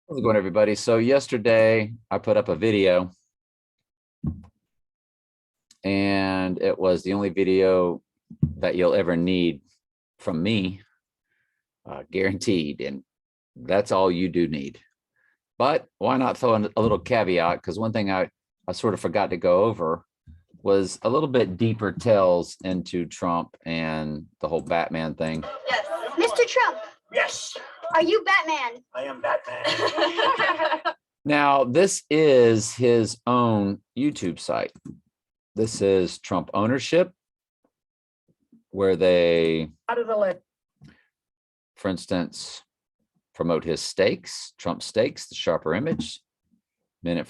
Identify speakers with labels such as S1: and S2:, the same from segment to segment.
S1: How's it going, everybody? So yesterday I put up a video and it was the only video that you'll ever need from me, guaranteed. And that's all you do need. But why not throw in a little caveat? Because one thing I sort of forgot to go over was a little bit deeper tells into Trump and the whole Batman thing.
S2: Yes. Mr. Trump.
S3: Yes,
S2: Are you Batman?
S3: I am Batman.
S1: Now, this is his own YouTube site. This is Trump ownership, where they,
S3: How did I let?
S1: for instance, promote his stakes, Trump stakes, the sharper image, minute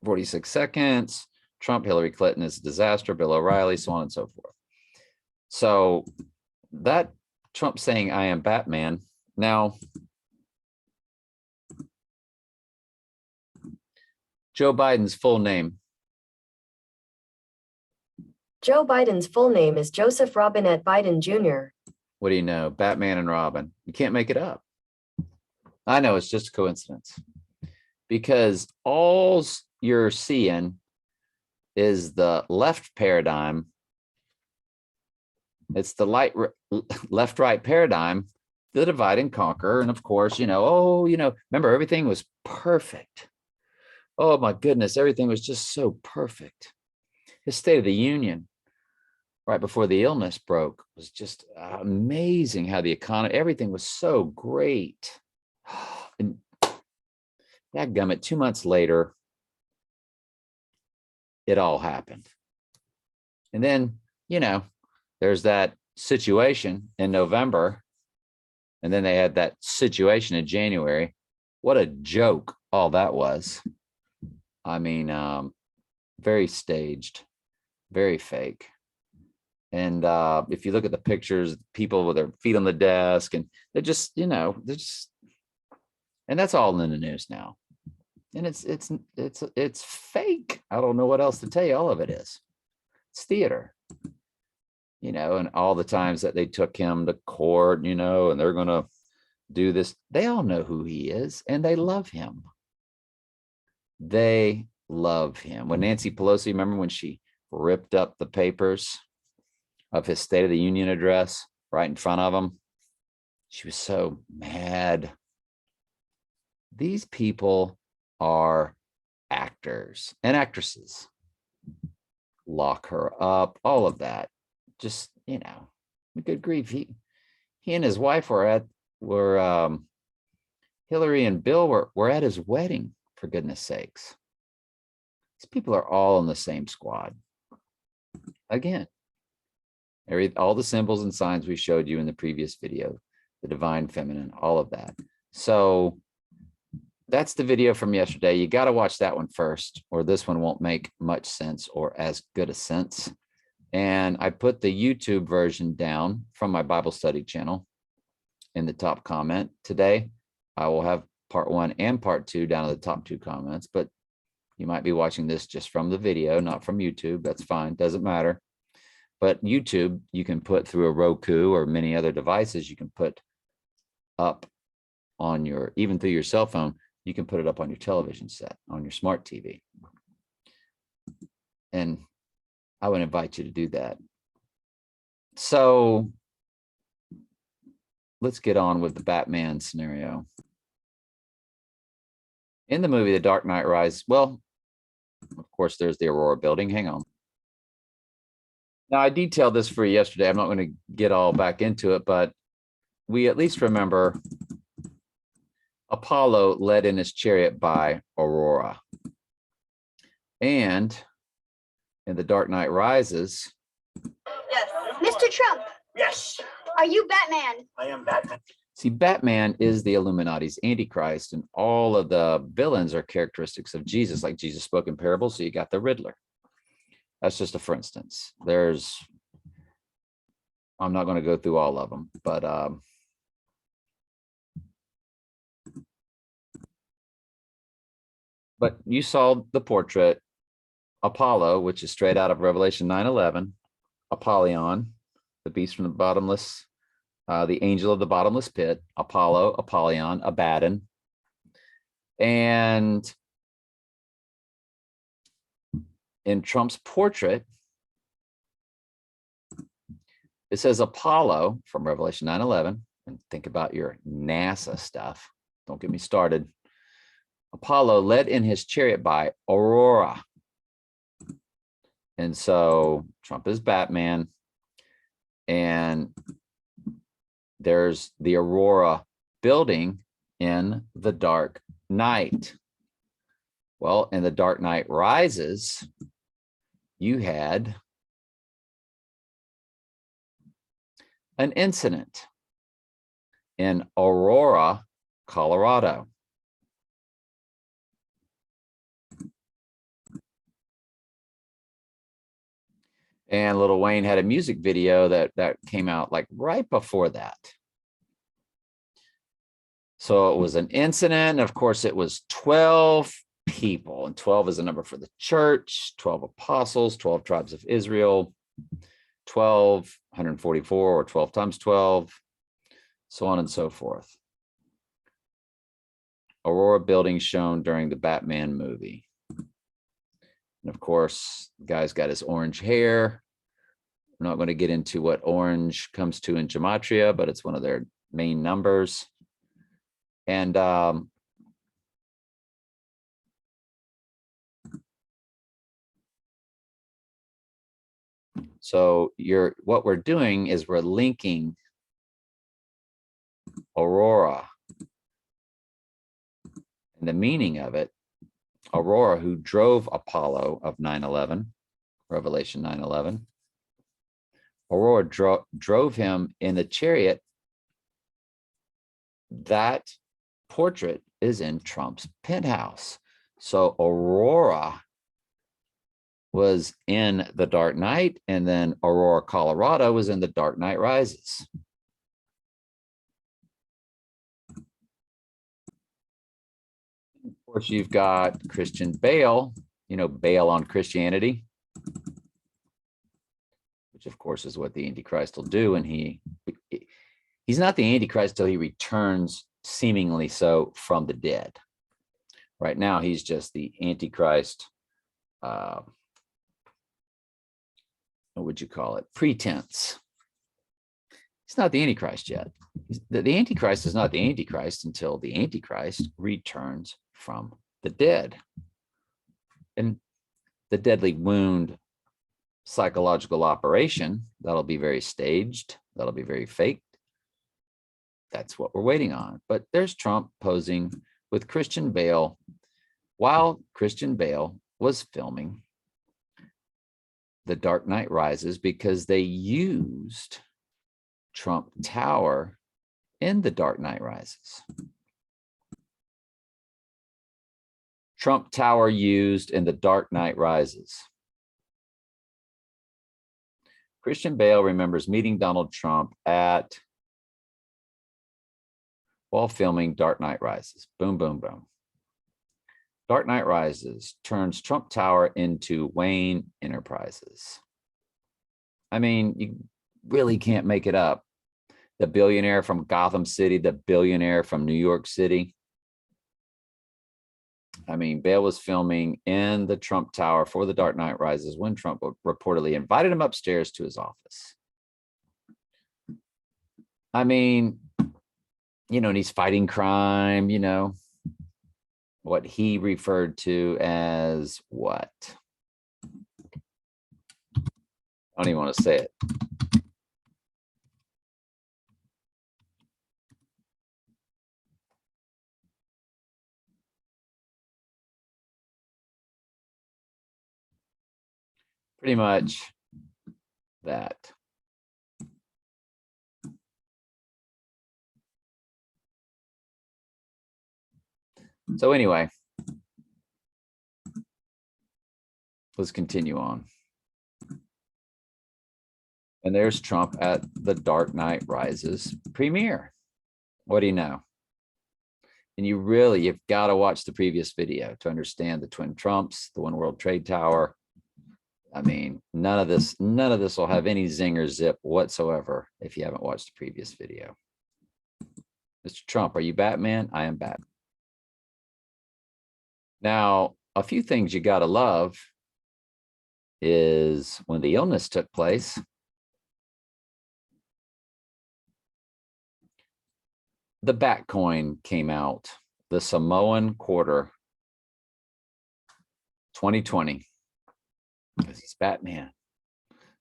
S1: 46 seconds, Trump, Hillary Clinton is a disaster, Bill O'Reilly, so on and so forth. So that Trump saying, I am Batman. Now, Joe Biden's full name.
S4: Joe Biden's full name is Joseph Robinette Biden Jr.
S1: What do you know? Batman and Robin. You can't make it up. I know it's just a coincidence because all you're seeing is the left paradigm. It's the left-right paradigm, the divide and conquer. And of course, remember everything was perfect. Oh my goodness, everything was just so perfect. His State of the Union, right before the illness broke, was just amazing how the economy, everything was so great. And dadgummit, 2 months later, it all happened. And then, there's that situation in November, and then they had that situation in January. What a joke all that was. I mean, very staged, very fake. And if you look at the pictures, people with their feet on the desk, and they're just, and that's all in the news now. And it's fake. I don't know what else to tell you. All of it is. It's theater. And all the times that they took him to court, and they're going to do this. They all know who he is, and they love him. They love him. When Nancy Pelosi, remember when she ripped up the papers of his State of the Union address right in front of him? She was so mad. These people are actors and actresses. Lock her up, all of that. Just, good grief. He and his wife were Hillary and Bill were at his wedding, for goodness sakes. These people are all in the same squad. Again, all the symbols and signs we showed you in the previous video, the divine feminine, all of that. So that's the video from yesterday. You got to watch that one first, or this one won't make much sense or as good a sense. And I put the YouTube version down from my Bible study channel in the top comment. Today, I will have part 1 and part 2 down in the top 2 comments, but you might be watching this just from the video, not from YouTube. That's fine. Doesn't matter. But YouTube, you can put through a Roku or many other devices. You can put up on even through your cell phone, you can put it up on your television set, on your smart TV. And I would invite you to do that. So let's get on with the Batman scenario. In the movie The Dark Knight Rises, well, of course, there's the Aurora building. Hang on. Now, I detailed this for you yesterday. I'm not going to get all back into it, but we at least remember Apollo led in his chariot by Aurora. And in The Dark Knight Rises.
S2: Yes. Mr. Trump.
S3: Yes,
S2: Are you Batman?
S3: I am Batman.
S1: See, Batman is the Illuminati's Antichrist, and all of the villains are characteristics of Jesus, like Jesus spoke in parables. So you got the Riddler. That's just a for instance. I'm not going to go through all of them, but you saw the portrait, Apollo, which is straight out of Revelation 9:11, Apollyon, the beast from the bottomless, the angel of the bottomless pit, Apollo, Apollyon, Abaddon. And in Trump's portrait, it says Apollo from Revelation 9:11. And think about your NASA stuff. Don't get me started. Apollo led in his chariot by Aurora. And so Trump is Batman. And there's the Aurora building in the Dark Knight. Well, in the Dark Knight Rises, you had an incident in Aurora, Colorado. And Lil Wayne had a music video that came out like right before that. So it was an incident. And of course, it was 12 people. And 12 is a number for the church, 12 apostles, 12 tribes of Israel, 12, 144, or 12 times 12, so on and so forth. Aurora building shown during the Batman movie. And of course, the guy's got his orange hair. I'm not going to get into what orange comes to in Gematria, but it's one of their main numbers. And so what we're doing is we're linking Aurora and the meaning of it. Aurora, who drove Apollo of 9/11, Revelation 9/11. Aurora drove him in the chariot. That portrait is in Trump's penthouse. So Aurora was in the Dark Knight, and then Aurora, Colorado was in the Dark Knight Rises. Of course, you've got Christian Bale, Bale on Christianity, which of course is what the Antichrist will do. And he's not the Antichrist till he returns seemingly so from the dead. Right now, he's just the Antichrist. What would you call it? Pretense. He's not the Antichrist yet. The Antichrist is not the Antichrist until the Antichrist returns from the dead. And the deadly wound psychological operation, that'll be very staged. That'll be very faked. That's what we're waiting on. But there's Trump posing with Christian Bale while Christian Bale was filming The Dark Knight Rises, because they used Trump Tower in The Dark Knight Rises. Trump Tower used in The Dark Knight Rises. Christian Bale remembers meeting Donald Trump while filming Dark Knight Rises. Boom, boom, boom. Dark Knight Rises turns Trump Tower into Wayne Enterprises. I mean, you really can't make it up. The billionaire from Gotham City, the billionaire from New York City. I mean, Bale was filming in the Trump Tower for The Dark Knight Rises when Trump reportedly invited him upstairs to his office. I mean, and he's fighting crime, what he referred to as what? I don't even want to say it. Pretty much that. So anyway, let's continue on. And there's Trump at the Dark Knight Rises premiere. What do you know? And you've got to watch the previous video to understand the twin Trumps, the One World Trade Tower. I mean, none of this will have any zing or zip whatsoever if you haven't watched the previous video. Mr. Trump, are you Batman? I am Batman. Now, a few things you got to love is when the illness took place, the bat coin came out, the Samoan quarter, 2020, because he's Batman.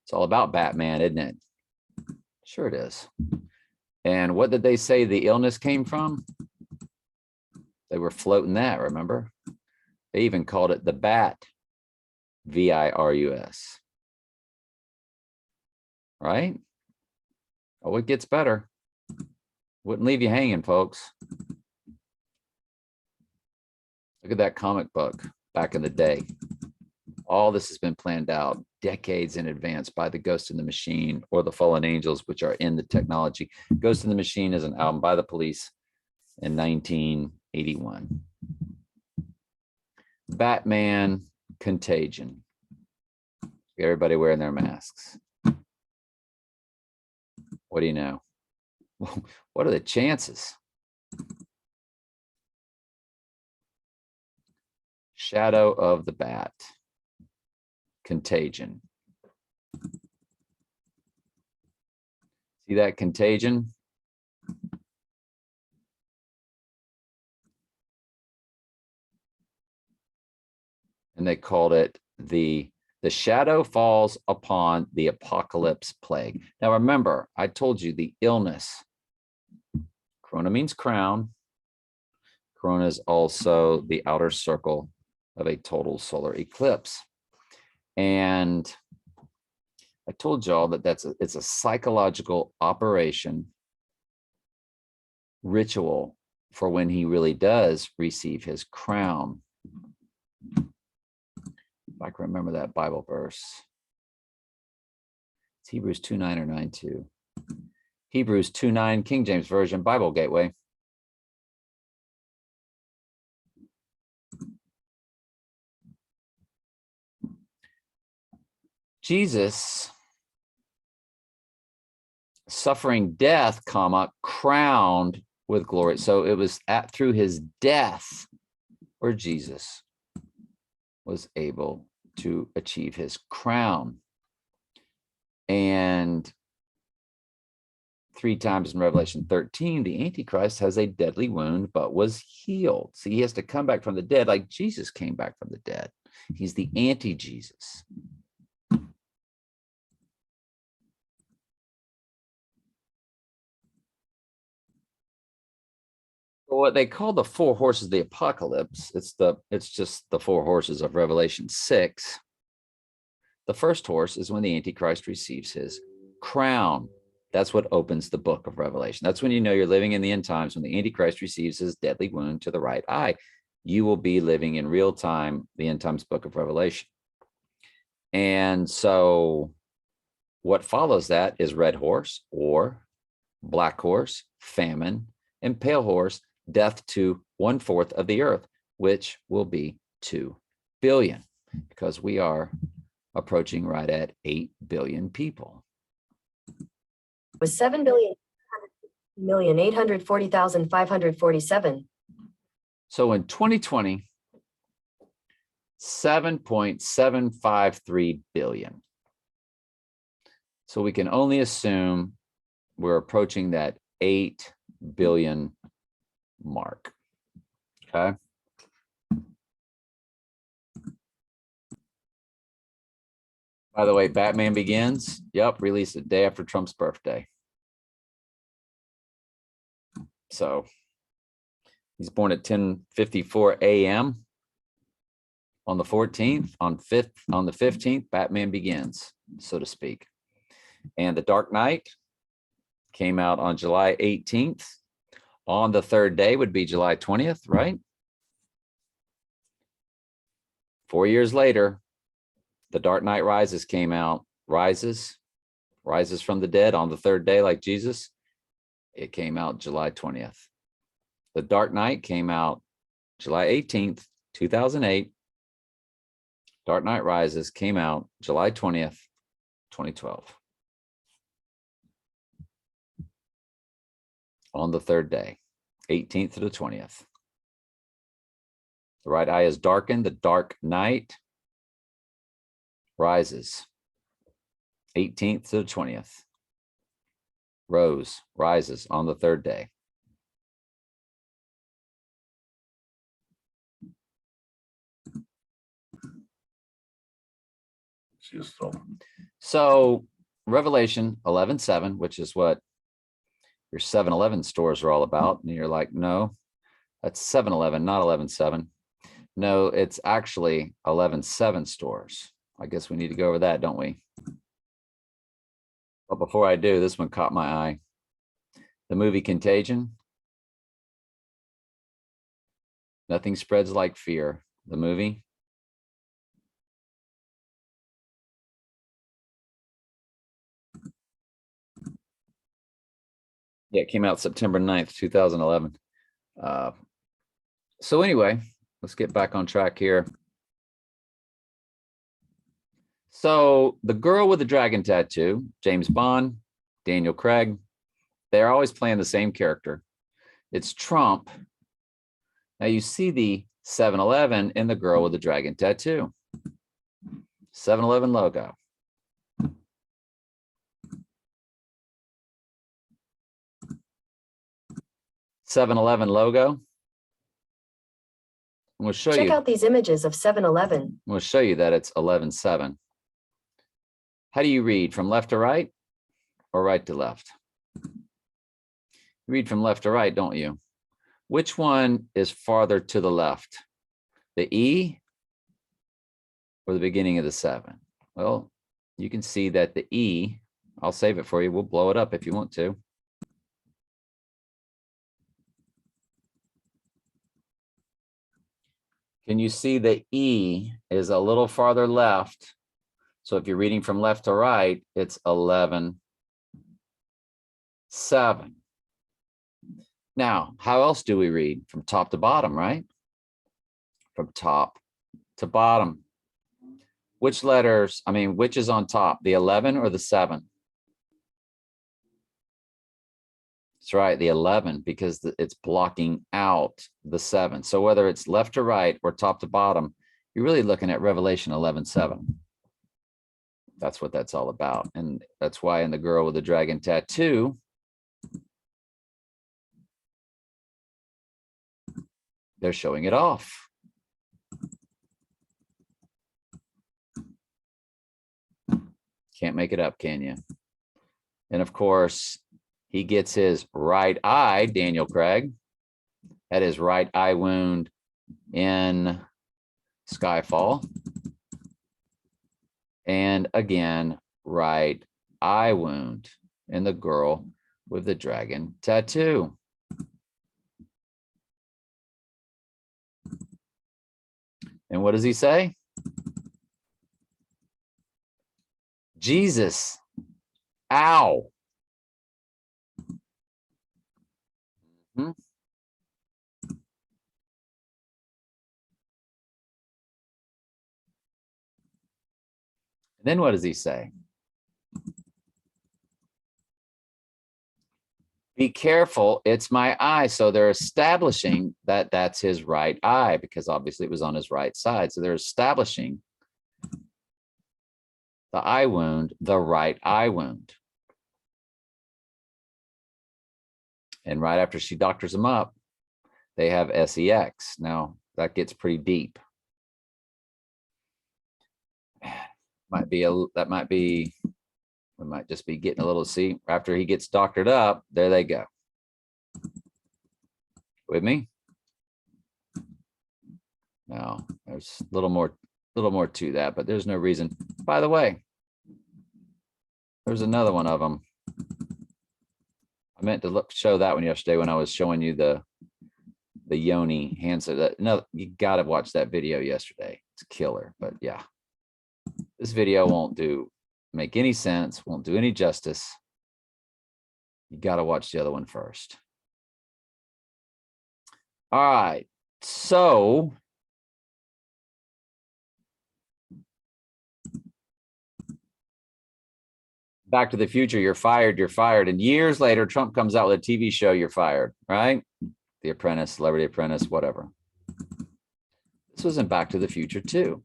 S1: It's all about Batman, isn't it? Sure it is. And what did they say the illness came from? They were floating that, remember? They even called it the bat, virus. Right? Oh, it gets better. Wouldn't leave you hanging, folks. Look at that comic book back in the day. All this has been planned out decades in advance by the Ghost in the Machine or the Fallen Angels, which are in the technology. Ghost in the Machine is an album by the Police in 1981. Batman, Contagion. Everybody wearing their masks. What do you know? What are the chances? Shadow of the Bat. Contagion. See that contagion? And they called it the shadow falls upon the apocalypse plague. Now remember, I told you the illness. Corona means crown. Corona is also the outer circle of a total solar eclipse. And I told y'all that it's a psychological operation ritual for when he really does receive his crown. If I can remember that Bible verse. It's Hebrews 2:9 or 9:2. Hebrews 2:9, King James Version, Bible Gateway. Jesus suffering death, comma, crowned with glory. So it was through his death where Jesus was able to achieve his crown. And 3 times in Revelation 13, the Antichrist has a deadly wound, but was healed. See, he has to come back from the dead like Jesus came back from the dead. He's the anti-Jesus. What they call the 4 horses of the apocalypse, it's just the 4 horses of Revelation 6. The first horse is when the Antichrist receives his crown. That's what opens the book of Revelation. That's when you know you're living in the end times, when the Antichrist receives his deadly wound to the right eye. You will be living in real time, the end times book of Revelation. And so what follows that is red horse, or black horse, famine, and pale horse, death to 1/4 of the earth, which will be 2 billion, because we are approaching right at 8 billion people.
S4: Was 7,840,547.
S1: So in 2020, 7.753 billion. So we can only assume we're approaching that 8 billion mark. Okay. By the way, Batman Begins, yep, released the day after Trump's birthday. So he's born at 10:54 a.m. on the 14th. On the 15th, Batman Begins, so to speak. And The Dark Knight came out on July 18th. On the 3rd day would be July 20th, right? 4 years later, The Dark Knight Rises came out. Rises from the dead on the 3rd day, like Jesus. It came out July 20th. The Dark Knight came out July 18th, 2008. Dark Knight Rises came out July 20th, 2012. On the 3rd day, 18th to the 20th. The right eye is darkened. The dark night rises. 18th to the 20th. Rises on the third day. So Revelation 11:7, which is what your 7-Eleven stores are all about. And you're like, no, that's 7-Eleven, not 11:7. No, it's actually 11:7 stores. I guess we need to go over that, don't we? But before I do, this one caught my eye. The movie Contagion. Nothing spreads like fear. The movie. Yeah, it came out September 9th, 2011. So anyway, let's get back on track here. So the girl with the dragon tattoo, James Bond, Daniel Craig, they're always playing the same character. It's Trump. Now you see the 7-Eleven in the girl with the dragon tattoo. 7-Eleven logo. $7-Eleven logo. I'm going to show
S4: Check
S1: you.
S4: out these images of 7-Eleven.
S1: I'm going to show you that it's 11:7. How do you read, from left to right or right to left? You read from left to right, don't you? Which one is farther to the left? The E or the beginning of the 7? Well, you can see that the E, I'll save it for you. We'll blow it up if you want to. Can you see the E is a little farther left? So if you're reading from left to right, it's 11:7. Now, how else do we read? From top to bottom, right? From top to bottom. Which letters, which is on top, the 11 or the 7? That's right, the 11, because it's blocking out the 7. So whether it's left to right or top to bottom, you're really looking at Revelation 11:7. That's what that's all about. And that's why in the girl with the dragon tattoo, they're showing it off. Can't make it up, can you? And of course, he gets his right eye, Daniel Craig, had his right eye wound in Skyfall. And again, right eye wound in the girl with the dragon tattoo. And what does he say? Jesus, ow. Hmm? Then what does he say? Be careful, it's my eye. So they're establishing that that's his right eye, because obviously it was on his right side. So they're establishing the eye wound, the right eye wound. And right after she doctors him up, they have sex. Now that gets pretty deep. We might just be getting a little, see, after he gets doctored up, there they go. With me? No, there's a little more to that, but there's no reason. By the way, there's another one of them. I meant to show that one yesterday when I was showing you the yoni hand. No, you got to watch that video yesterday. It's killer, but yeah. This video won't make any sense, won't do any justice. You got to watch the other one first. All right, so Back to the Future, you're fired. And years later, Trump comes out with a TV show, you're fired, right? The Apprentice, Celebrity Apprentice, whatever. This was in Back to the Future too.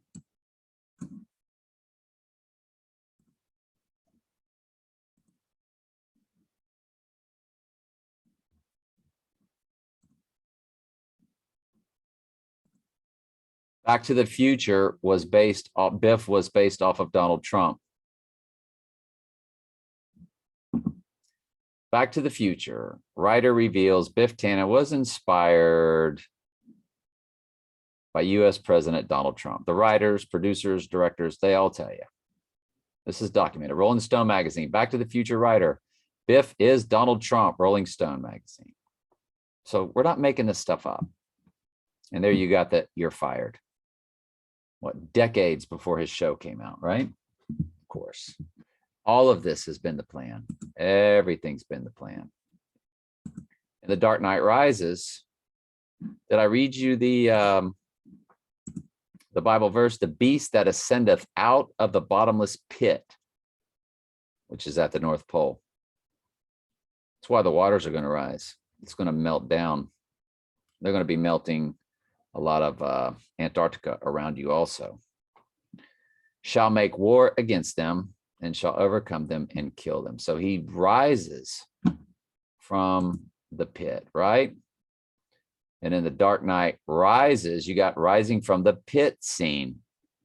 S1: Back to the Future was based off, Biff was based off of Donald Trump. Back to the Future, writer reveals Biff Tannen was inspired by US President Donald Trump. The writers, producers, directors, they all tell you. This is documented. Rolling Stone magazine, Back to the Future writer, Biff is Donald Trump, Rolling Stone magazine. So we're not making this stuff up. And there you got that you're fired. What, decades before his show came out, right? Of course. All of this has been the plan. Everything's been the plan. In The Dark Knight Rises, did I read you the Bible verse? The beast that ascendeth out of the bottomless pit, which is at the North Pole. That's why the waters are going to rise. It's going to melt down. They're going to be melting a lot of Antarctica around you also. Shall make war against them and shall overcome them and kill them. So he rises from the pit, right? And in The Dark Knight Rises, you got rising from the pit scene,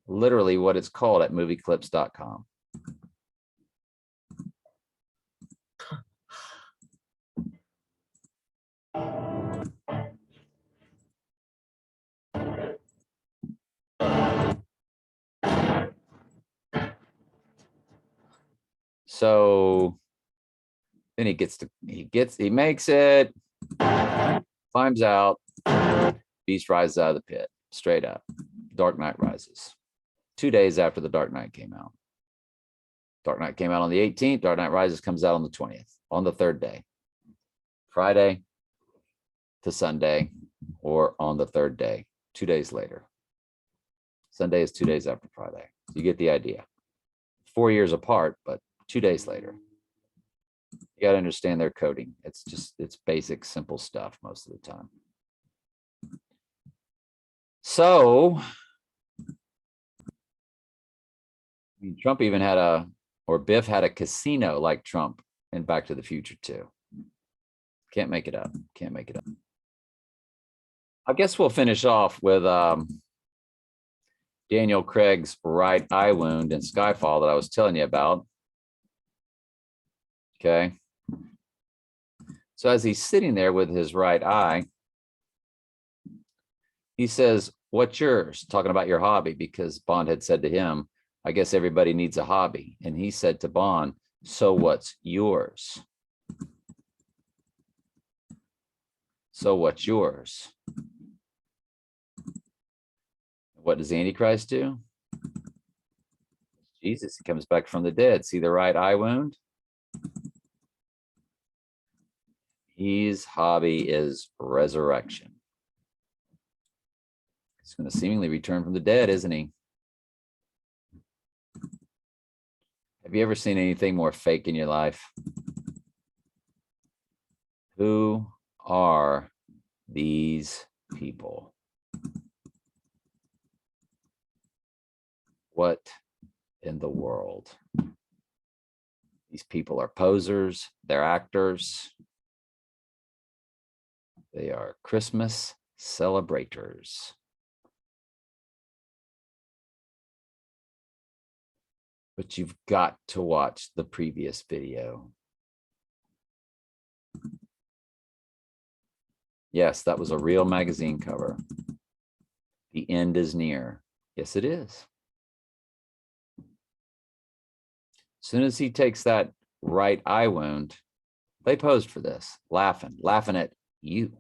S1: literally what it's called at movieclips.com. So then he makes it, climbs out, beast rises out of the pit, straight up. Dark Knight Rises. 2 days after The Dark Knight came out. Dark Knight came out on the 18th. Dark Knight Rises comes out on the 20th, on the third day. Friday to Sunday, or on the third day, 2 days later. Sunday is 2 days after Friday. You get the idea. 4 years apart, but 2 days later. You got to understand their coding. It's basic, simple stuff most of the time. So, I mean, Trump even had Biff had a casino like Trump in Back to the Future too. Can't make it up. Can't make it up. I guess we'll finish off with Daniel Craig's right eye wound in Skyfall that I was telling you about. Okay. So as he's sitting there with his right eye, he says, "What's yours?" Talking about your hobby, because Bond had said to him, "I guess everybody needs a hobby." And he said to Bond, "So what's yours?" So what's yours? What does Antichrist do? Jesus, he comes back from the dead. See the right eye wound? His hobby is resurrection. He's going to seemingly return from the dead, isn't he? Have you ever seen anything more fake in your life? Who are these people? What in the world? These people are posers, they're actors. They are Christmas celebrators. But you've got to watch the previous video. Yes, that was a real magazine cover. The end is near. Yes, it is. As soon as he takes that right eye wound, they posed for this, laughing at you.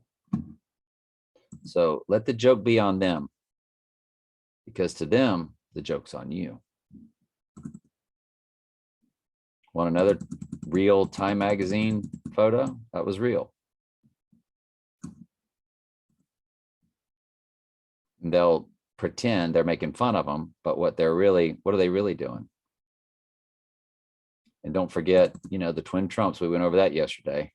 S1: So let the joke be on them, because to them, the joke's on you. Want another real Time magazine photo? That was real. And they'll pretend they're making fun of them, but what are they really doing? And don't forget, the twin Trumps, we went over that yesterday.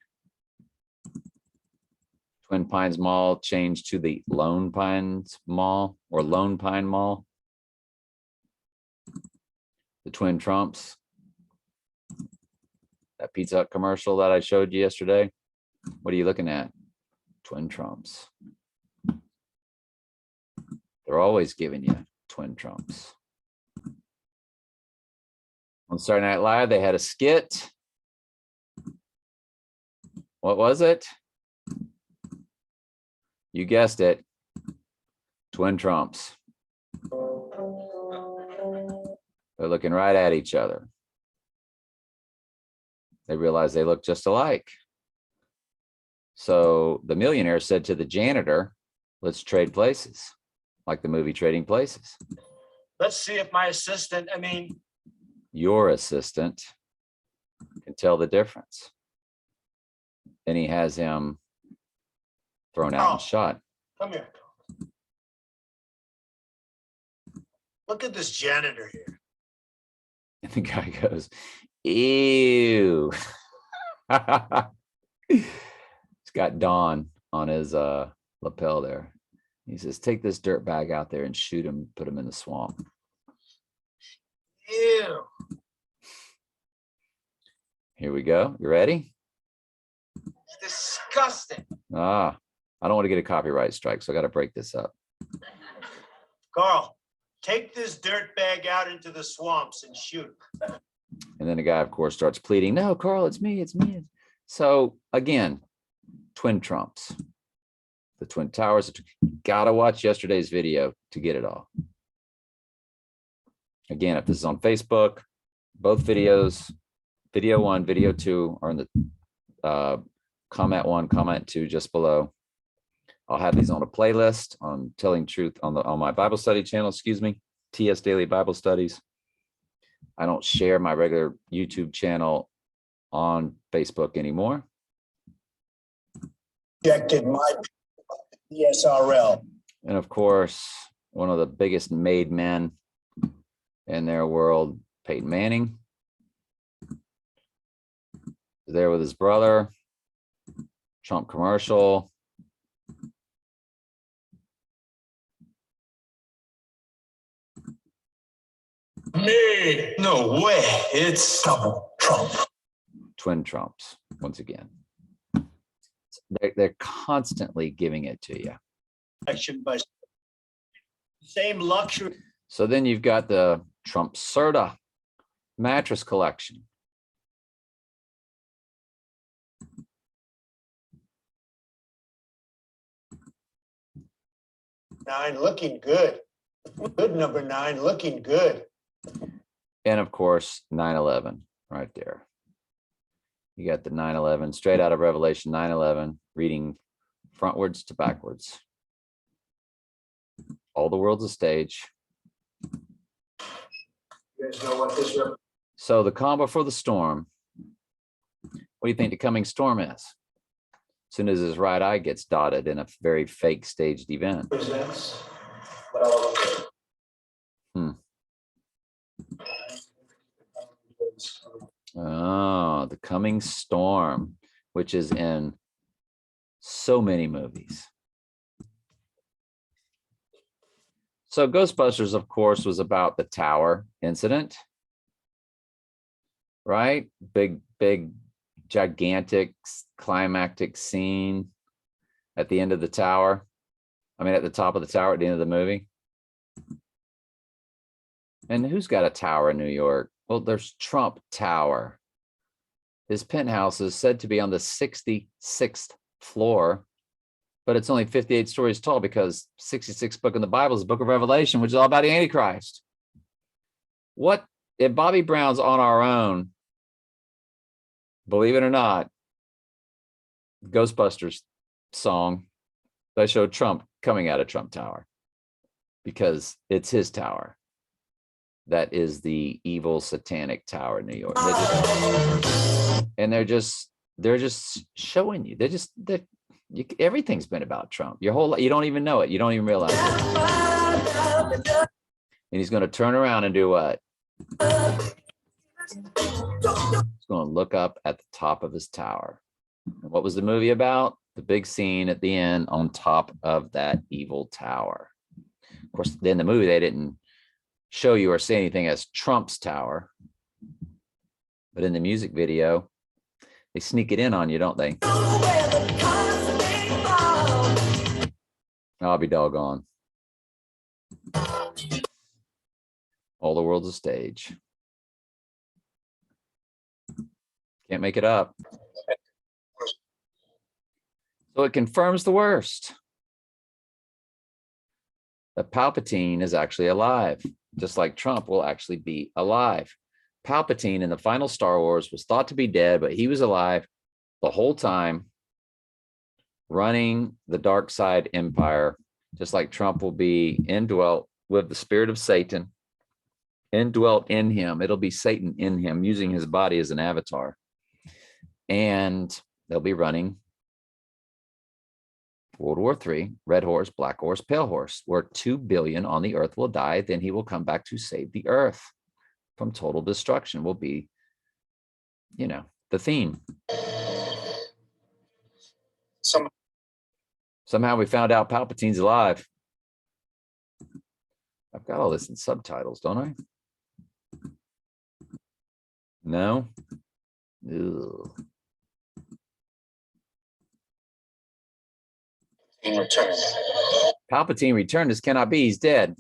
S1: Twin Pines Mall changed to the Lone Pines Mall or Lone Pine Mall. The Twin Trumps. That Pizza Hut commercial that I showed you yesterday. What are you looking at? Twin Trumps. They're always giving you Twin Trumps. On Saturday Night Live, they had a skit. What was it? You guessed it. Twin Trumps. They're looking right at each other. They realize they look just alike. So the millionaire said to the janitor, let's trade places, like the movie Trading Places.
S3: Let's see if my assistant,
S1: Your assistant can tell the difference. Then he has him thrown out and shot.
S3: come here. Look at this janitor here.
S1: And the guy goes, ew. He's got Dawn on his lapel there. He says, take this dirt bag out there and shoot him, put him in the swamp.
S3: Ew.
S1: Here we go. You ready?
S3: It's disgusting.
S1: I don't want to get a copyright strike, so I got to break this up.
S3: Carl, take this dirt bag out into the swamps and shoot.
S1: And then the guy, of course, starts pleading, no, Carl, it's me, it's me. So again, Twin Trumps, the Twin Towers. Gotta watch yesterday's video to get it all. Again, if this is on Facebook, both videos, video 1, video 2 are in the comment 1, comment 2 just below. I'll have these on a playlist on Telling Truth on my Bible study channel, TS Daily Bible Studies. I don't share my regular YouTube channel on Facebook anymore.
S3: Rejected my ESRL.
S1: And of course, one of the biggest made men in their world, Peyton Manning, there with his brother. Trump commercial.
S3: Me? No way. It's double Trump.
S1: Twin Trumps, once again. They're constantly giving it to you.
S3: Same luxury.
S1: So then you've got the Trump Serta mattress collection.
S3: Nine looking good. Good number 9 looking good.
S1: And of course, 9/11 right there. You got the 9/11 straight out of Revelation 9/11, reading frontwards to backwards. All the world's a stage.
S3: You guys know what this represents?
S1: So the calm before the storm. What do you think the coming storm is? As soon as his right eye gets dotted in a very fake staged event.
S3: Well,
S1: Oh, the coming storm, which is in so many movies. So Ghostbusters, of course, was about the tower incident, right? Big, gigantic climactic scene at the end of the tower. I mean, at the top of the tower at the end of the movie. And who's got a tower in New York? Well, there's Trump Tower. His penthouse is said to be on the 66th floor, but it's only 58 stories tall because 66th book in the Bible is the book of Revelation, which is all about the Antichrist. What if Bobby Brown's On Our Own, believe it or not, Ghostbusters song, they showed Trump coming out of Trump Tower because it's his tower. That is the evil satanic tower in New York. They're just showing you. Everything's been about Trump. Your whole you don't even know it. You don't even realize it. And he's going to turn around and do what? He's going to look up at the top of his tower. And what was the movie about? The big scene at the end on top of that evil tower. Of course, in the movie, they didn't show you or say anything as Trump's tower. But in the music video, they sneak it in on you, don't they? I'll be doggone. All the world's a stage. Can't make it up. So it confirms the worst. That Palpatine is actually alive, just like Trump will actually be alive. Palpatine in the final Star Wars was thought to be dead, but he was alive the whole time, running the dark side empire, just like Trump will be indwelt with the spirit of Satan, indwelt in him. It'll be Satan in him, using his body as an avatar. And they'll be running World War III, red horse, black horse, pale horse, where 2 billion on the earth will die. Then he will come back to save the earth from total destruction, will be, the theme. Somehow we found out Palpatine's alive. I've got all this in subtitles, don't I? No? Ugh. Palpatine returned. This cannot be. He's dead.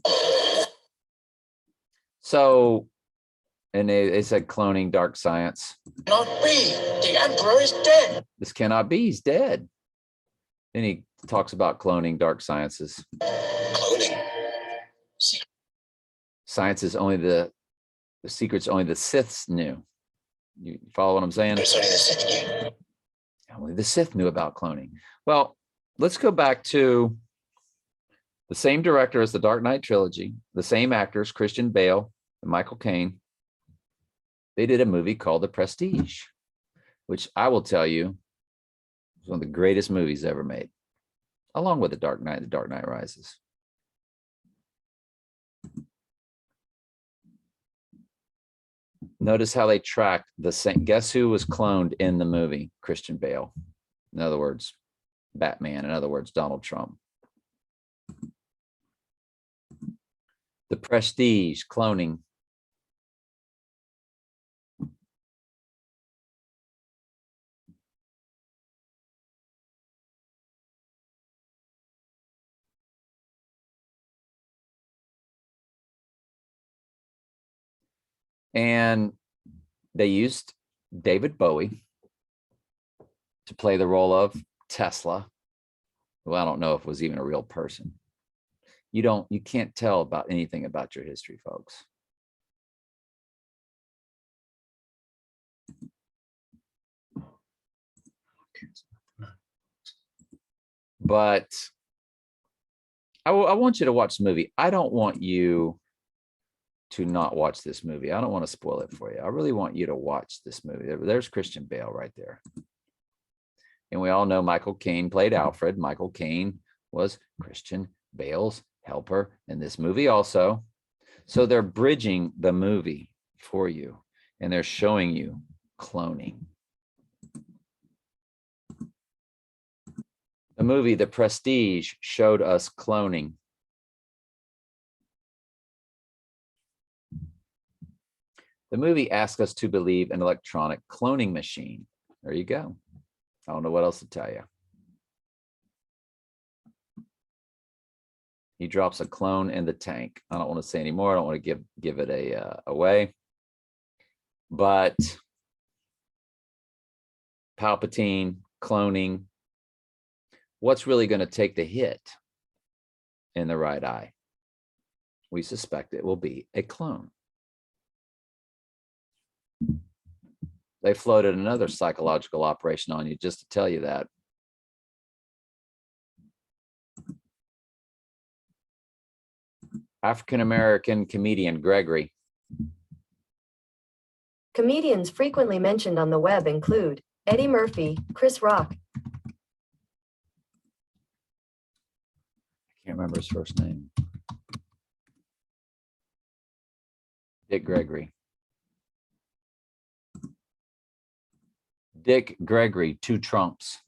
S1: So, and they said cloning, dark science.
S5: Not be. The Emperor is dead.
S1: This cannot be. He's dead. Then he talks about cloning, dark sciences.
S5: Cloning.
S1: Science is only the secrets only the Siths knew. You follow what I'm saying?
S5: There's only the Sith knew.
S1: Only the Sith knew about cloning. Well, let's go back to the same director as the Dark Knight trilogy, the same actors, Christian Bale and Michael Caine. They did a movie called The Prestige, which I will tell you is one of the greatest movies ever made, along with The Dark Knight Rises. Notice how they tracked the same. Guess who was cloned in the movie? Christian Bale. In other words, Batman. In other words, Donald Trump. The Prestige, cloning. And they used David Bowie to play the role of Tesla, who I don't know if was even a real person. You can't tell about anything about your history, folks. But I want you to watch the movie. I don't want you to not watch this movie. I don't want to spoil it for you. I really want you to watch this movie. There's Christian Bale right there. And we all know Michael Caine played Alfred. Michael Caine was Christian Bale's helper in this movie also. So they're bridging the movie for you, and they're showing you cloning. The movie The Prestige showed us cloning. The movie asks us to believe an electronic cloning machine. There you go. I don't know what else to tell you. He drops a clone in the tank. I don't want to say any more. I don't want to give it away. But Palpatine, cloning. What's really going to take the hit in the right eye? We suspect it will be a clone. They floated another psychological operation on you just to tell you that. African-American comedian Gregory.
S4: Comedians frequently mentioned on the web include Eddie Murphy, Chris Rock.
S1: I can't remember his first name. Dick Gregory. Dick Gregory, 2 Trumps.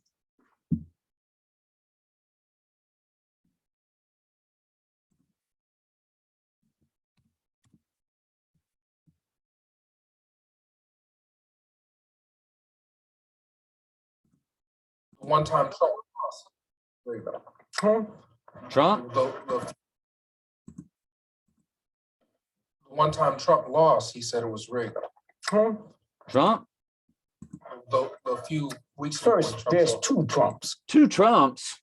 S6: One time Trump lost. There you go.
S1: Trump?
S6: The one time Trump lost, he said it was rigged.
S1: Trump?
S6: The few weeks before
S7: First,
S6: Trump
S7: there's
S6: lost.
S7: two Trumps.
S1: Two Trumps?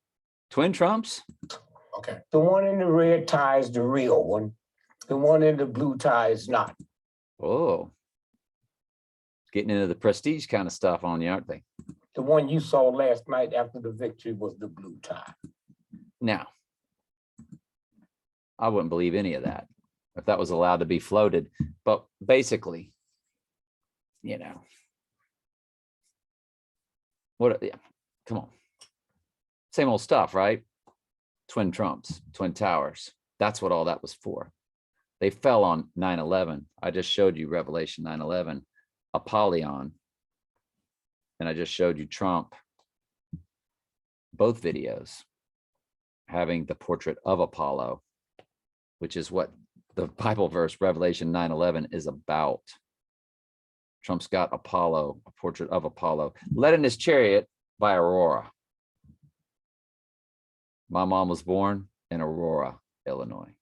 S1: Twin Trumps?
S6: Okay.
S7: The one in the red tie is the real one. The one in the blue tie is not.
S1: Oh. Getting into the prestige kind of stuff on you, aren't they?
S7: The one you saw last night after the victory was the blue tie.
S1: Now, I wouldn't believe any of that if that was allowed to be floated. But basically, you know, what? Yeah, come on. Same old stuff, right? Twin Trumps, Twin Towers. That's what all that was for. They fell on 9/11. I just showed you Revelation 9/11, Apollyon. And I just showed you Trump, both videos, having the portrait of Apollo, which is what the Bible verse Revelation 9:11 is about. Trump's got Apollo, a portrait of Apollo, led in his chariot by Aurora. My mom was born in Aurora, Illinois.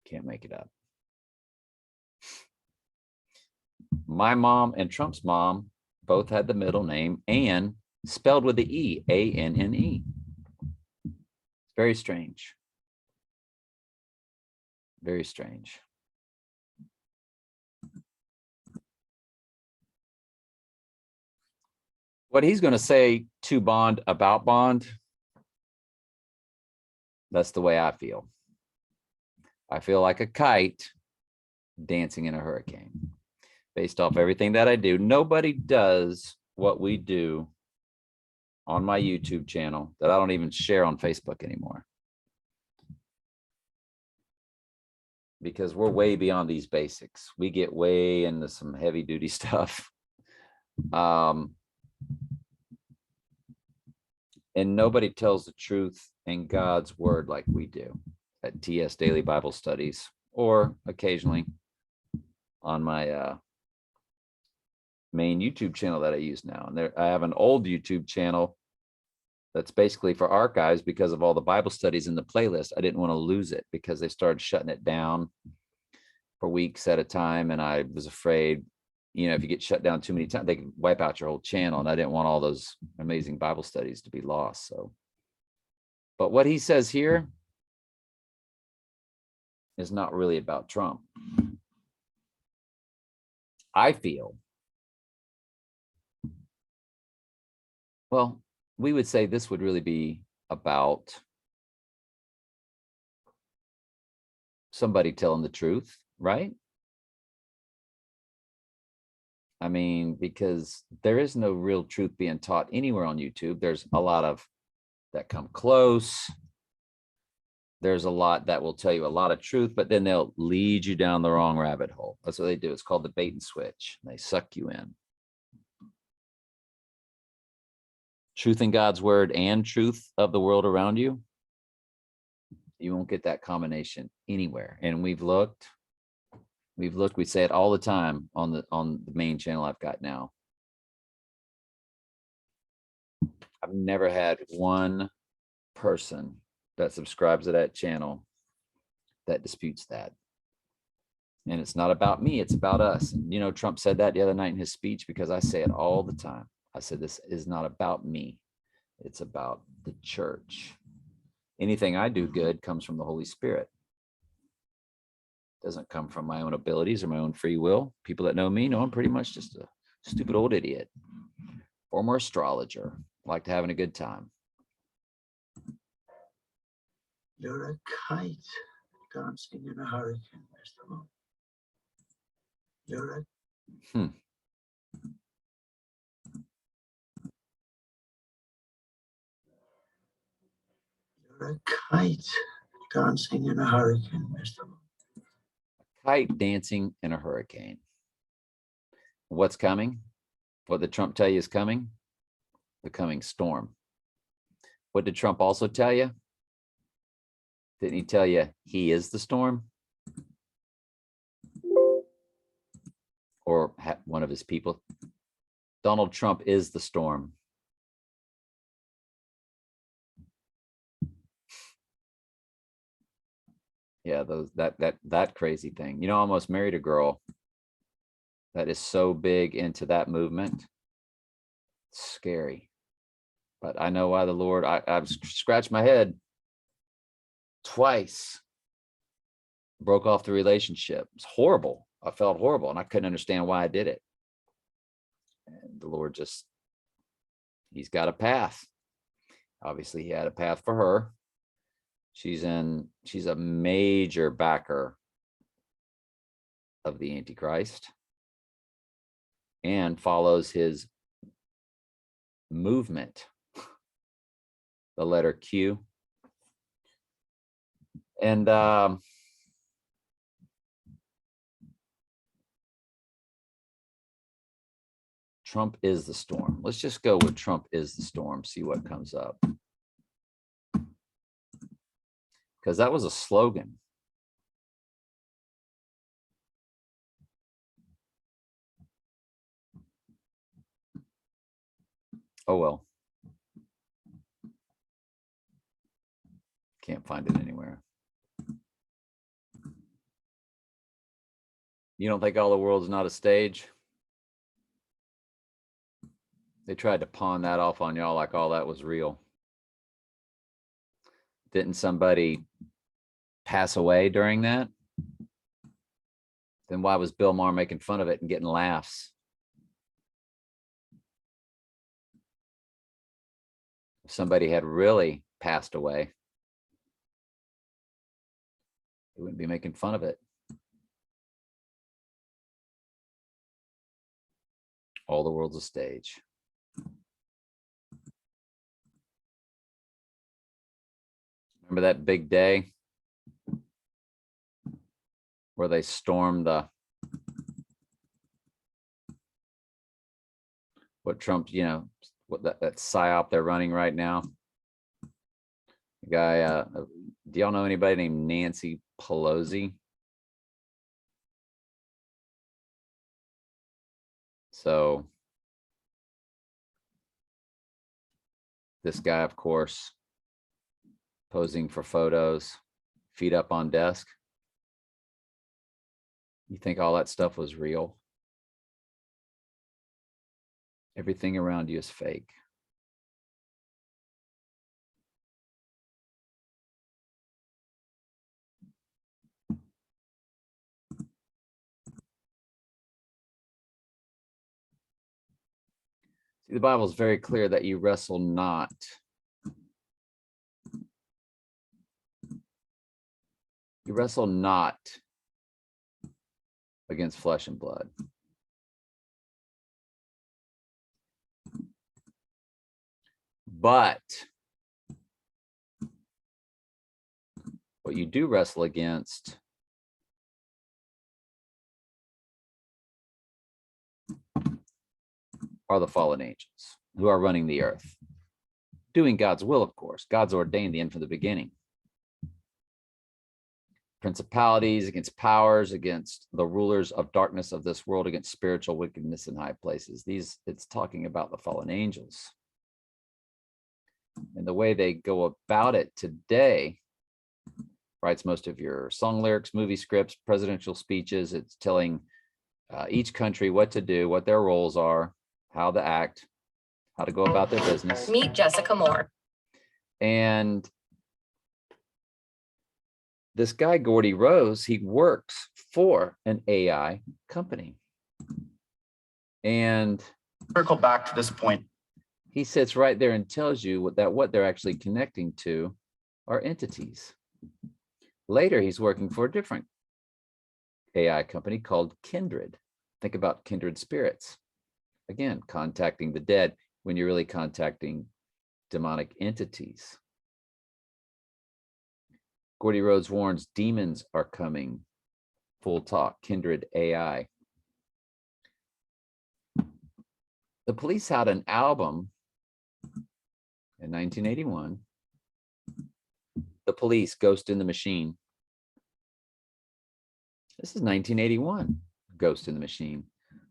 S1: Can't make it up. My mom and Trump's mom both had the middle name Ann, spelled with the E, A-N-N-E. Very strange. Very strange. What he's going to say to Bond about Bond, that's the way I feel. I feel like a kite dancing in a hurricane. Based off everything that I do, nobody does what we do on my YouTube channel that I don't even share on Facebook anymore. Because we're way beyond these basics. We get way into some heavy duty stuff. And nobody tells the truth in God's word like we do at TS Daily Bible Studies, or occasionally on my main YouTube channel that I use now. And I have an old YouTube channel that's basically for archives because of all the Bible studies in the playlist. I didn't want to lose it because they started shutting it down for weeks at a time. And I was afraid, you know, if you get shut down too many times, they can wipe out your whole channel. And I didn't want all those amazing Bible studies to be lost. So, but what he says here is not really about Trump. I feel, well, we would say this would really be about somebody telling the truth, right? I mean, because there is no real truth being taught anywhere on YouTube. There's a lot of that come close. There's a lot that will tell you a lot of truth, but then they'll lead you down the wrong rabbit hole. That's what they do. It's called the bait and switch. They suck you in. Truth in God's word and truth of the world around you. You won't get that combination anywhere. And we've looked, we say it all the time on the main channel I've got now. I've never had one person that subscribes to that channel that disputes that. And it's not about me, it's about us. And you know, Trump said that the other night in his speech, because I say it all the time. I said, this is not about me. It's about the church. Anything I do good comes from the Holy Spirit. It doesn't come from my own abilities or my own free will. People that know me know I'm pretty much just a stupid old idiot. Former astrologer, like to having a good time.
S5: You're a kite dancing in a hurricane, Mr. Moon. You're a You're a kite dancing in a hurricane, Mr. Moon.
S1: Kite dancing in a hurricane. What's coming? What did Trump tell you is coming? The coming storm. What did Trump also tell you? Didn't he tell you he is the storm? Or one of his people? Donald Trump is the storm. Yeah, that crazy thing. I almost married a girl that is so big into that movement. It's scary. But I know why the Lord, I've scratched my head twice, broke off the relationship. It's horrible. I felt horrible and I couldn't understand why I did it. And the Lord just, he's got a path. Obviously, he had a path for her. She's a major backer of the Antichrist and follows his movement, the letter Q. And Trump is the storm. Let's just go with Trump is the storm, see what comes up. Because that was a slogan. Oh, well. Can't find it anywhere. You don't think all the world's not a stage? They tried to pawn that off on y'all like all that was real. Didn't somebody pass away during that? Then why was Bill Maher making fun of it and getting laughs? If somebody had really passed away, they wouldn't be making fun of it. All the world's a stage. Remember that big day where they stormed what Trump, what that Psyop they're running right now? The guy, do y'all know anybody named Nancy Pelosi? So this guy, of course, posing for photos, feet up on desk. You think all that stuff was real? Everything around you is fake. See, the Bible is very clear that you wrestle not. You wrestle not against flesh and blood. But what you do wrestle against are the fallen angels who are running the earth, doing God's will, of course. God's ordained the end from the beginning. Principalities, against powers, against the rulers of darkness of this world, against spiritual wickedness in high places. It's talking about the fallen angels. And the way they go about it today, writes most of your song lyrics, movie scripts, presidential speeches. It's telling each country what to do, what their roles are, how to act, how to go about their business.
S4: Meet Jessica Moore.
S1: And this guy, Gordy Rose, he works for an AI company. And
S8: circle back to this point.
S1: He sits right there and tells you what they're actually connecting to are entities. Later, he's working for a different AI company called Kindred. Think about kindred spirits. Again, contacting the dead when you're really contacting demonic entities. Gordy Rhodes warns demons are coming. Full talk, Kindred AI. The Police had an album in 1981. The Police, Ghost in the Machine. This is 1981, Ghost in the Machine.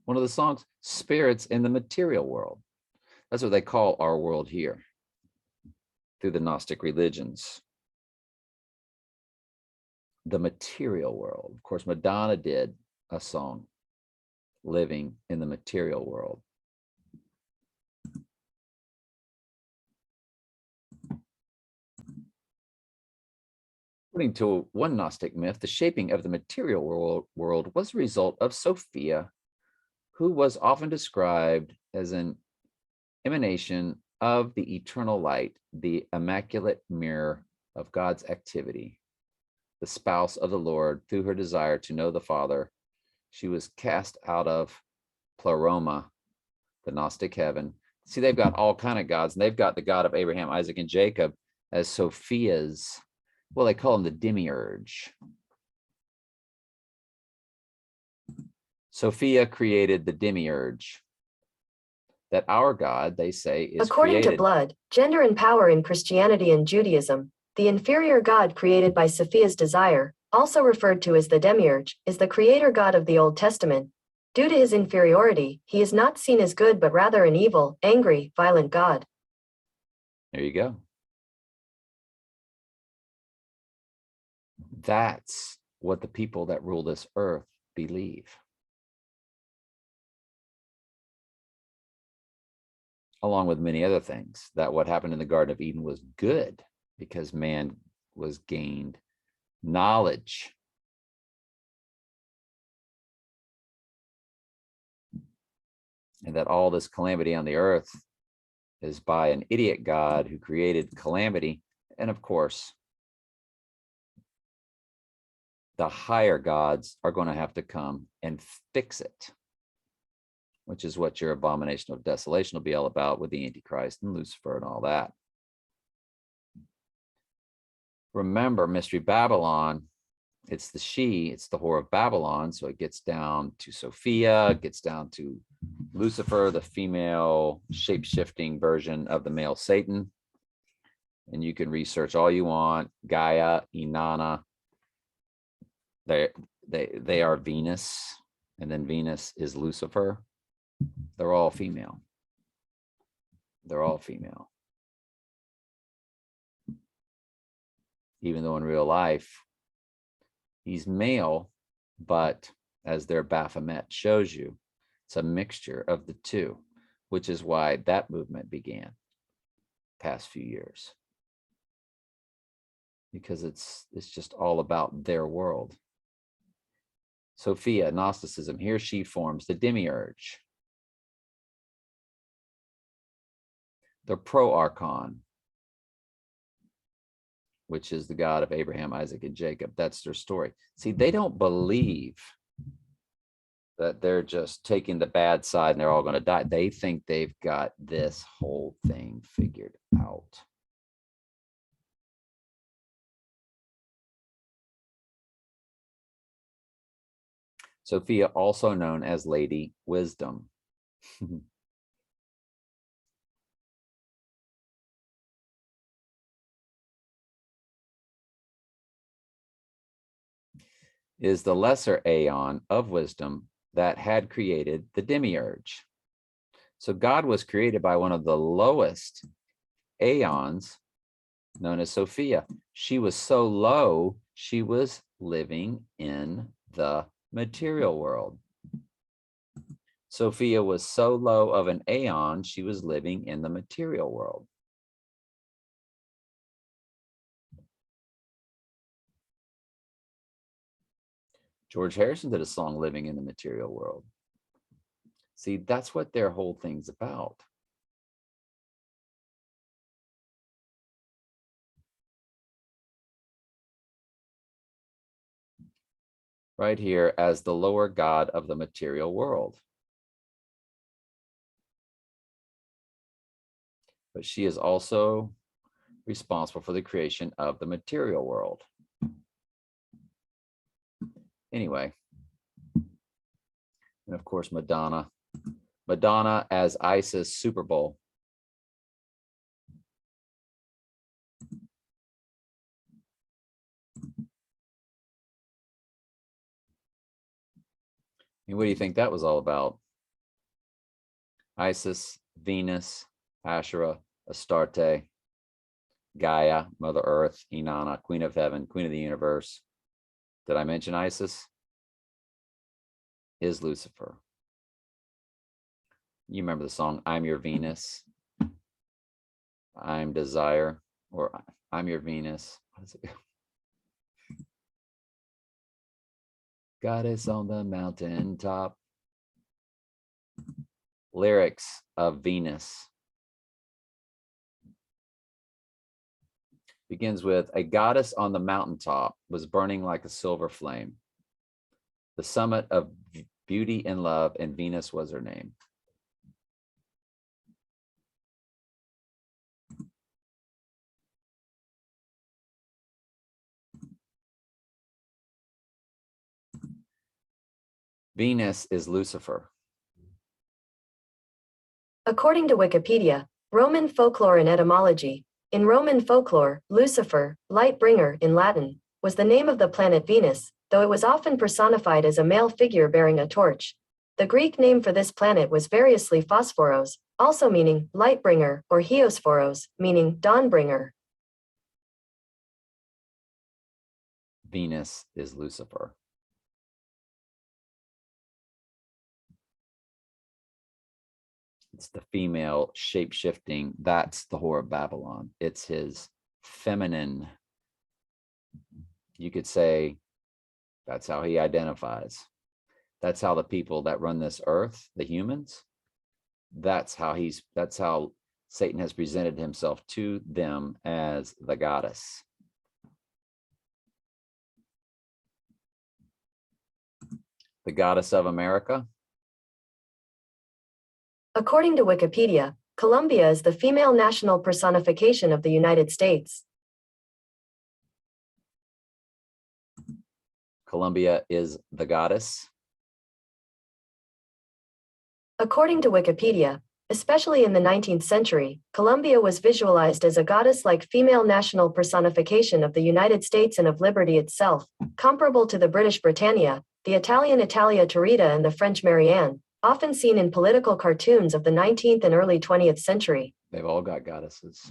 S1: One of the songs, Spirits in the Material World. That's what they call our world here through the Gnostic religions. the material world. Of course, Madonna did a song, Living in the Material World. According to one Gnostic myth, the shaping of the material world was a result of Sophia, who was often described as an emanation of the eternal light, the immaculate mirror of God's activity, the spouse of the Lord. Through her desire to know the Father, she was cast out of Pleroma, the Gnostic heaven. See, they've got all kind of gods, and they've got the God of Abraham, Isaac, and Jacob as Sophia's, well, they call him the demiurge. Sophia created the demiurge. That our God, they say, is
S4: According
S1: created.
S4: to Blood, Gender and Power in Christianity and Judaism, the inferior god created by Sophia's desire, also referred to as the demiurge, is the creator god of the Old Testament. Due to his inferiority, he is not seen as good but rather an evil, angry, violent god.
S1: There you go. That's what the people that rule this earth believe. Along with many other things, that what happened in the Garden of Eden was good because man was gained knowledge. And that all this calamity on the earth is by an idiot God who created calamity. And of course, the higher gods are going to have to come and fix it, which is what your abomination of desolation will be all about with the Antichrist and Lucifer and all that. Remember, Mystery Babylon, it's the it's the whore of Babylon. So it gets down to Sophia, it gets down to Lucifer, the female shape-shifting version of the male Satan. And you can research all you want. Gaia, Inanna, they are Venus, and then Venus is Lucifer. They're all female. They're all female. Even though in real life, he's male, but as their Baphomet shows you, it's a mixture of the two, which is why that movement began past few years. Because it's just all about their world. Sophia, Gnosticism, here she forms the demiurge. The pro-archon, which is the God of Abraham, Isaac, and Jacob. That's their story. See, they don't believe that they're just taking the bad side and they're all going to die. They think they've got this whole thing figured out. Sophia, also known as Lady Wisdom. Is the lesser aeon of wisdom that had created the demiurge. So God was created by one of the lowest aeons, known as Sophia. She was so low, she was living in the material world. Sophia was so low of an aeon, she was living in the material world. George Harrison did a song, Living in the Material World. See, that's what their whole thing's about. Right here as the lower god of the material world. But she is also responsible for the creation of the material world. Anyway, and of course, Madonna. Madonna as Isis Super Bowl. And what do you think that was all about? Isis, Venus, Asherah, Astarte, Gaia, Mother Earth, Inanna, Queen of Heaven, Queen of the Universe, Did I mention Isis? Is Lucifer. You remember the song, I'm Your Venus, I'm Desire, or I'm Your Venus. What does it go? Goddess on the mountaintop. Lyrics of Venus. Begins with, a goddess on the mountaintop was burning like a silver flame. The summit of beauty and love, and Venus was her name. Venus is Lucifer.
S4: According to Wikipedia, Roman folklore and etymology. In Roman folklore, Lucifer, light bringer in Latin, was the name of the planet Venus, though it was often personified as a male figure bearing a torch. The Greek name for this planet was variously Phosphoros, also meaning light bringer, or Hieosphoros, meaning dawn bringer.
S1: Venus is Lucifer. It's the female shape-shifting. That's the whore of Babylon. It's his feminine. You could say that's how he identifies. That's how the people that run this earth, the humans, that's how Satan has presented himself to them as the goddess. The goddess of America.
S4: According to Wikipedia, Columbia is the female national personification of the United States.
S1: Columbia is the goddess.
S4: According to Wikipedia, especially in the 19th century, Columbia was visualized as a goddess-like female national personification of the United States and of liberty itself, comparable to the British Britannia, the Italian Italia Turrita, and the French Marianne, often seen in political cartoons of the 19th and early 20th century.
S1: They've all got goddesses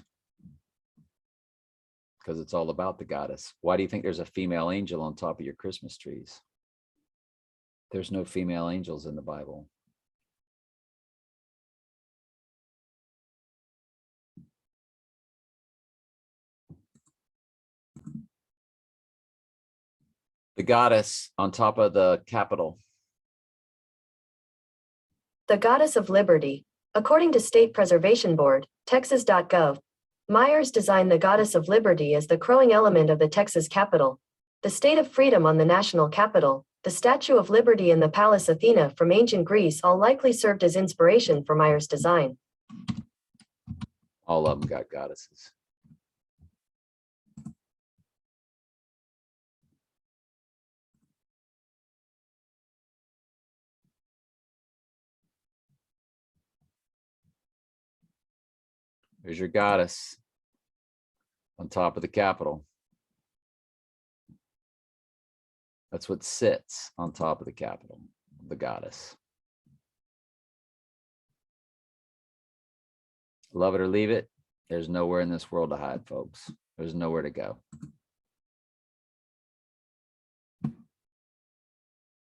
S1: because it's all about the goddess. Why do you think there's a female angel on top of your Christmas trees? There's no female angels in the Bible. The goddess on top of the Capitol.
S4: The goddess of liberty. According to State Preservation Board, Texas.gov, Myers designed the goddess of liberty as the crowing element of the Texas Capitol, the state of freedom on the national Capitol, the Statue of Liberty and the Palace Athena from ancient Greece all likely served as inspiration for Myers' design.
S1: All of them got goddesses. There's your goddess on top of the Capitol. That's what sits on top of the Capitol, the goddess. Love it or leave it, there's nowhere in this world to hide, folks. There's nowhere to go.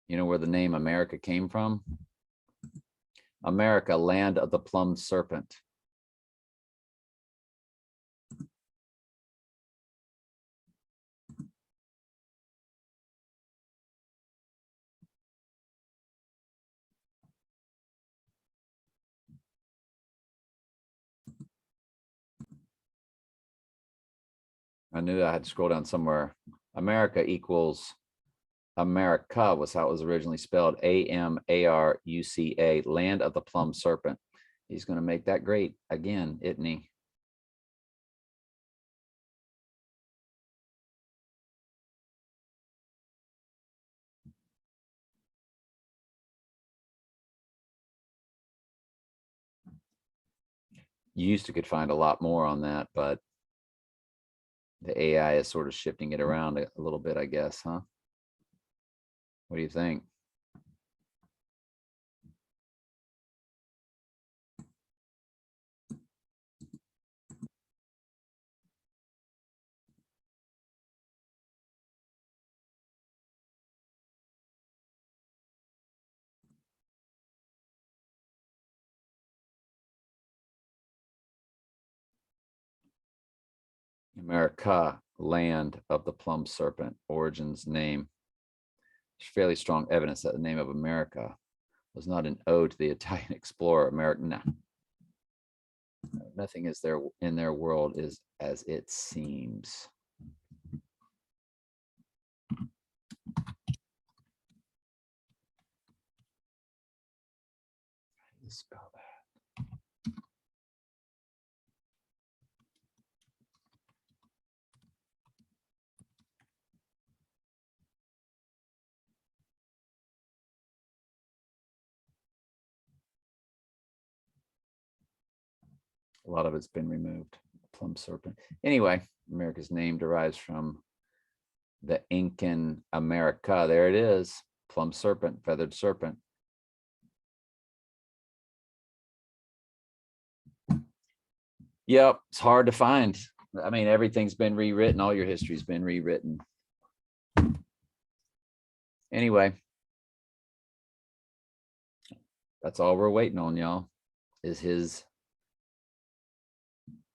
S1: You know where the name America came from? America, land of the plumed serpent. I knew I had to scroll down somewhere. America equals America was how it was originally spelled. Amaruca, land of the plum serpent. He's going to make that great again, isn't he? You used to could find a lot more on that, but the AI is sort of shifting it around a little bit, I guess, huh? What do you think? America, land of the plum serpent, origins, name. There's fairly strong evidence that the name of America was not an ode to the Italian explorer. America, nothing is there in their world is as it seems. How do you spell that? A lot of it's been removed. Plum serpent. Anyway, America's name derives from the Incan America. There it is. Plum serpent, feathered serpent. Yep, it's hard to find. I mean, everything's been rewritten. All your history's been rewritten. Anyway, that's all we're waiting on, y'all, is his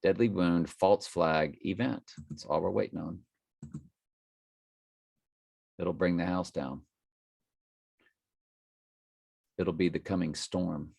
S1: deadly wound false flag event. That's all we're waiting on. It'll bring the house down. It'll be the coming storm.